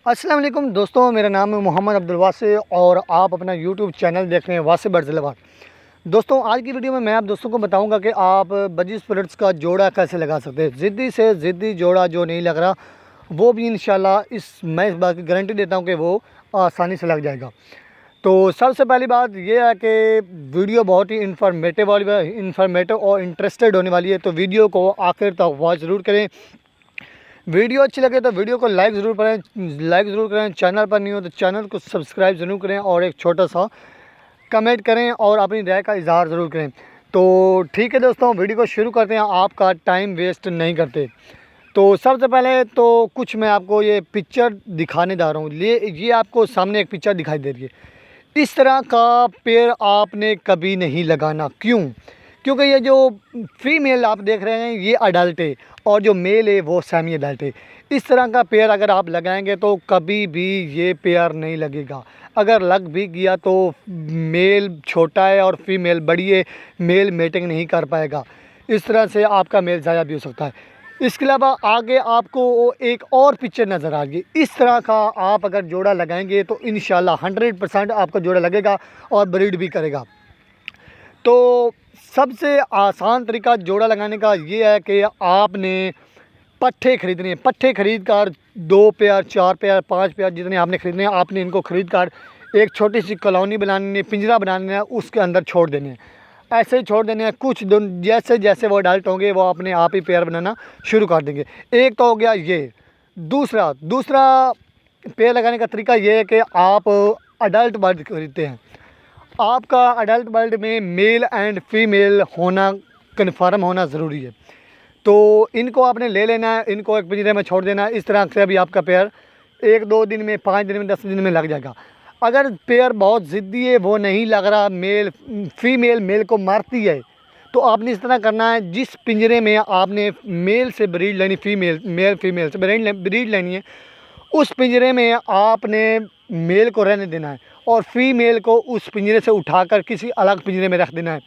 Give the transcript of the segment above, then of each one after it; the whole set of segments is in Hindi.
अस्सलाम वालेकुम दोस्तों, मेरा नाम है मोहम्मद अब्दुल वासे और आप अपना यूट्यूब चैनल देख रहे हैं वासे बर्ज़िलवार। दोस्तों, आज की वीडियो में मैं आप दोस्तों को बताऊंगा कि आप बजिस प्रोडक्ट्स का जोड़ा कैसे लगा सकते हैं। ज़िद्दी से ज़िद्दी जोड़ा जो नहीं लग रहा वो भी इंशाल्लाह मैं इस बात की गारंटी देता हूं कि वो आसानी से लग जाएगा। तो सबसे पहली बात यह है कि वीडियो बहुत ही इंफॉर्मेटिव और इंटरेस्टेड होने वाली है, तो वीडियो को आखिर तक वॉच ज़रूर करें। वीडियो अच्छी लगे तो वीडियो को लाइक ज़रूर करें। चैनल पर नहीं हो तो चैनल को सब्सक्राइब ज़रूर करें और एक छोटा सा कमेंट करें और अपनी राय का इजहार ज़रूर करें। तो ठीक है दोस्तों, वीडियो को शुरू करते हैं, आपका टाइम वेस्ट नहीं करते। तो सबसे पहले तो कुछ मैं आपको ये पिक्चर दिखाने जा रहा हूँ। ये आपको सामने एक पिक्चर दिखाई दे रही है। इस तरह का पेड़ आपने कभी नहीं लगाना। क्यों? क्योंकि ये जो फीमेल आप देख रहे हैं ये अडल्ट है और जो मेल है वो सेमी अडल्ट है। इस तरह का पेड़ अगर आप लगाएंगे तो कभी भी ये पेड़ नहीं लगेगा। अगर लग भी गया तो मेल छोटा है और फीमेल बड़ी है, मेल मेटिंग नहीं कर पाएगा। इस तरह से आपका मेल ज़ाया भी हो सकता है। इसके अलावा आगे आपको एक और पिक्चर नज़र आ गई। इस तरह का आप अगर जोड़ा लगाएंगे तो इंशाल्लाह 100% आपका जोड़ा लगेगा और ब्रीड भी करेगा। तो सबसे आसान तरीका जोड़ा लगाने का ये है कि आपने पट्ठे ख़रीदने हैं। पट्ठे ख़रीद कर 2 पेयर 4 पेयर 5 पेयर जितने आपने ख़रीदने हैं, आपने इनको ख़रीद कर एक छोटी सी कॉलोनी बनानी है, पिंजरा बनाना है, उसके अंदर छोड़ देने हैं। ऐसे ही छोड़ देने हैं। कुछ दिन जैसे जैसे वो अडल्ट होंगे वो अपने आप ही पेयर बनाना शुरू कर देंगे। एक तो हो गया ये। दूसरा पेड़ लगाने का तरीका ये है कि आप अडल्ट बर्ड खरीदते हैं। आपका अडल्ट बर्ड में मेल एंड फीमेल होना कन्फर्म होना ज़रूरी है। तो इनको आपने ले लेना है, इनको एक पिंजरे में छोड़ देना है। इस तरह से भी आपका पेयर 1-2 दिन में, 5 दिन में, 10 दिन में लग जाएगा। अगर पेयर बहुत ज़िद्दी है, वो नहीं लग रहा, फीमेल मेल को मारती है, तो आपने इस तरह करना है, जिस पिंजरे में आपने मेल से ब्रीड लेनी, मेल फीमेल से ब्रीड लेनी है, उस पिंजरे में आपने मेल को रहने देना है और फीमेल को उस पिंजरे से उठाकर किसी अलग पिंजरे में रख देना है।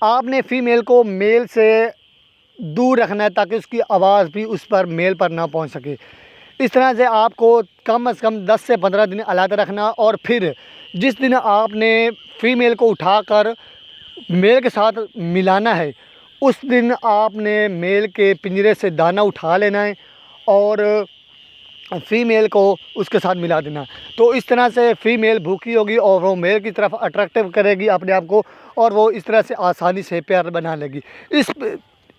आपने फीमेल को मेल से दूर रखना है ताकि उसकी आवाज़ भी उस पर मेल पर ना पहुंच सके। इस तरह से आपको कम से कम 10 से 15 दिन अलग रखना और फिर जिस दिन आपने फीमेल को उठाकर मेल के साथ मिलाना है, उस दिन आपने मेल के पिंजरे से दाना उठा लेना है और फीमेल को उसके साथ मिला देना। तो इस तरह से फीमेल भूखी होगी और वो मेल की तरफ अट्रैक्टिव करेगी अपने आप को और वो इस तरह से आसानी से पेयर बना लेगी।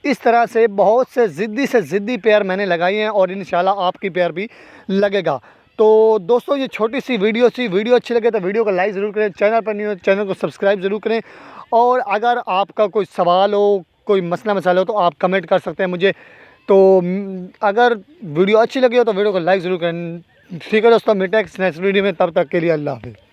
इस तरह से बहुत से ज़िद्दी पेयर मैंने लगाई हैं और इंशाल्लाह आपकी पेयर भी लगेगा। तो दोस्तों, ये छोटी सी वीडियो अच्छी लगे तो वीडियो को लाइक ज़रूर करें। चैनल पर नहीं हो चैनल को सब्सक्राइब ज़रूर करें और अगर आपका कोई सवाल हो, कोई मसला हो तो आप कमेंट कर सकते हैं मुझे। तो अगर वीडियो अच्छी लगी हो तो वीडियो को लाइक ज़रूर करें। ठीक है दोस्तों, मिलते हैं नेक्स्ट वीडियो में, तब तक के लिए अल्लाह हाफ़िज़।